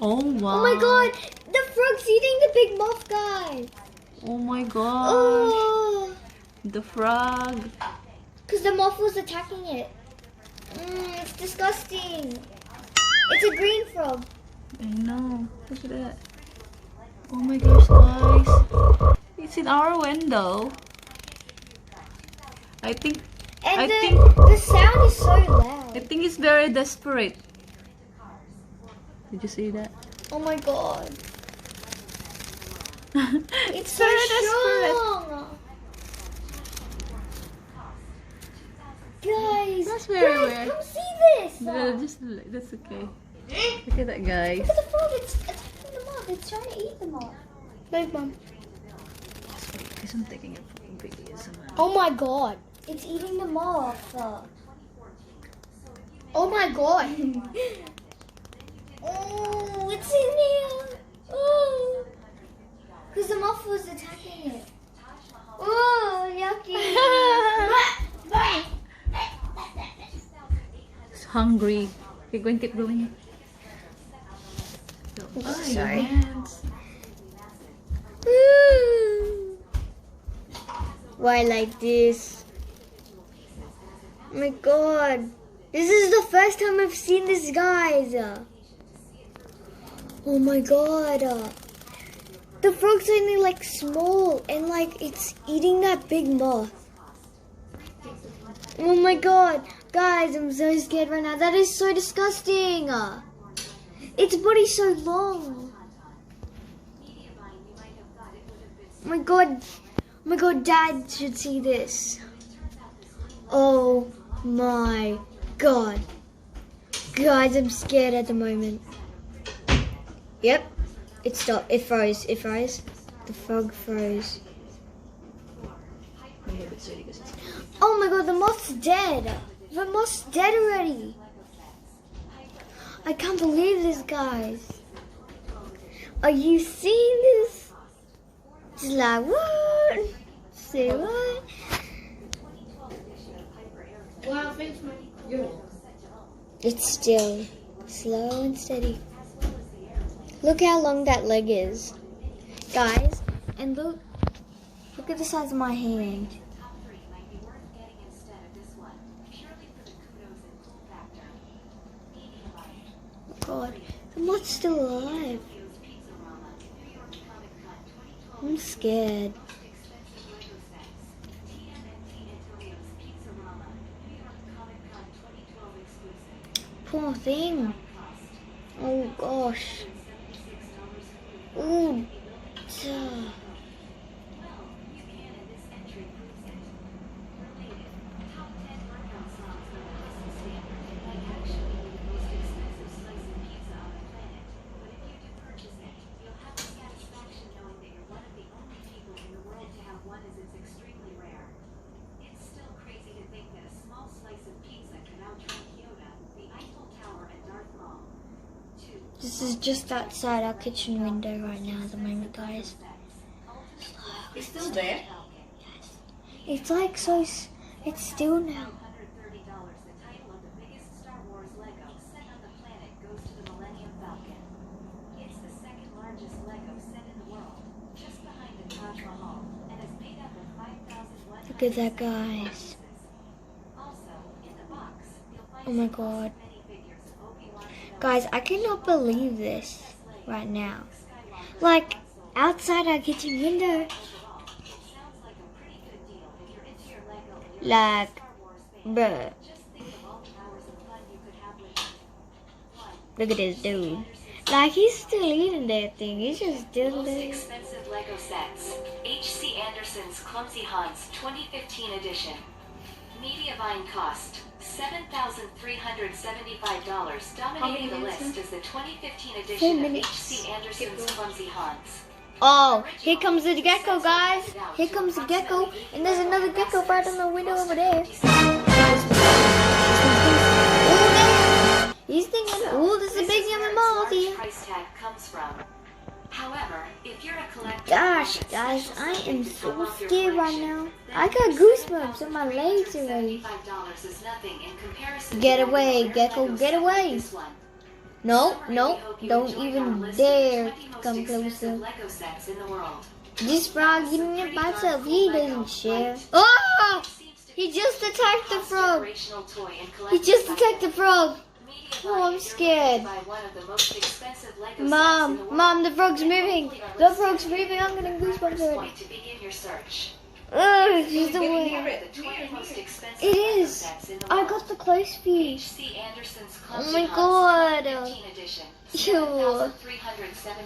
Oh wow. Oh my god, the frog's eating the big moth guy. Oh my gosh. Oh, The frog. because the moth was attacking it. It's disgusting. It's a green frog. I know. Look at that. Oh my gosh, guys. It's in our window. I think And I the think sound is so loud. I think it's very desperate. Did you see that? Oh my god. It's so very desperate. strong. Guys, That's very guys, weird. come see this. That's okay. Look at that, guys. Look at the frog. It's attacking the moth. It's trying to eat the moth. Wait, Mom. Because I'm taking a fucking video somehow. Oh my god. It's eating the moth. Oh my god. Oh, it's in here. Oh. Because the moth was attacking it. Oh, yucky. It's hungry. Okay, go and keep going. Oh, sorry. Hands. Why like this? Oh my god. This is the first time I've seen this, guys. Oh my god. The frog's only like small and like it's eating that big moth. Oh my god. Guys, I'm so scared right now. That is so disgusting. Its body's so long. Oh my god. Oh my god, Dad should see this. Oh my god. Guys, I'm scared at the moment. Yep. It stopped. It froze. It froze. The frog froze. Oh my god, the moth's dead. The moth's dead already. I can't believe this, guys. Are you seeing this? It's like, what? Say what? Wow, thanks, man. Good. It's still slow and steady. Look how long that leg is. Guys, and look at the size of my hand. Oh god, the moth's still alive. I'm scared. Poor thing. Oh gosh. Ooh. This is just outside our kitchen window right now at the moment, guys. It's still there? Yes. It's like so, it's still now. Look at that, guys. Oh my god. Guys, I cannot believe this right now. Like, outside our kitchen window. Like, bruh. Look at this dude. Like, he's still eating that thing. He's just still there. Expensive Lego sets. H.C. Anderson's Clumsy Hans 2015 edition. Mediavine cost $7,375. Dominating the list is the 2015 edition of H.C. Anderson's Clumsy Hans. Oh, here comes the gecko, guys. Here comes the gecko. And there's another gecko right on the window over there. He's thinking, oh, this is a big yummy moth here. Price tag comes from. However, if you're a collector, Gosh, guys, I am so scared right now. I got goosebumps on my legs already. $75 is nothing in comparison. Get away, gecko, get away. This one. No, Summer, no, we hope you don't enjoyed our even list of dare 20 most come expensive closer. Lego sets in the world. This frog Some eating it pretty by darn itself. cool He Lego, doesn't share. like Oh! it seems to He be just a attacked the frog. aspirational toy and He just collector's attacked the item. frog. Media Oh, I'm buying, if you're scared. looking to buy one of the most expensive Lego sets in the world, Mom, the frog's then moving. hopefully our The list frog's gives you moving. I'm the getting goosebumps reference already. point to begin your search. Ugh, she's We're the getting near one. it. The 20 most expensive It Lego is. sets in the I world. got the close view. H.C. Anderson's Oh Clumsy my Hans God. 2015 edition. Ew. 7,307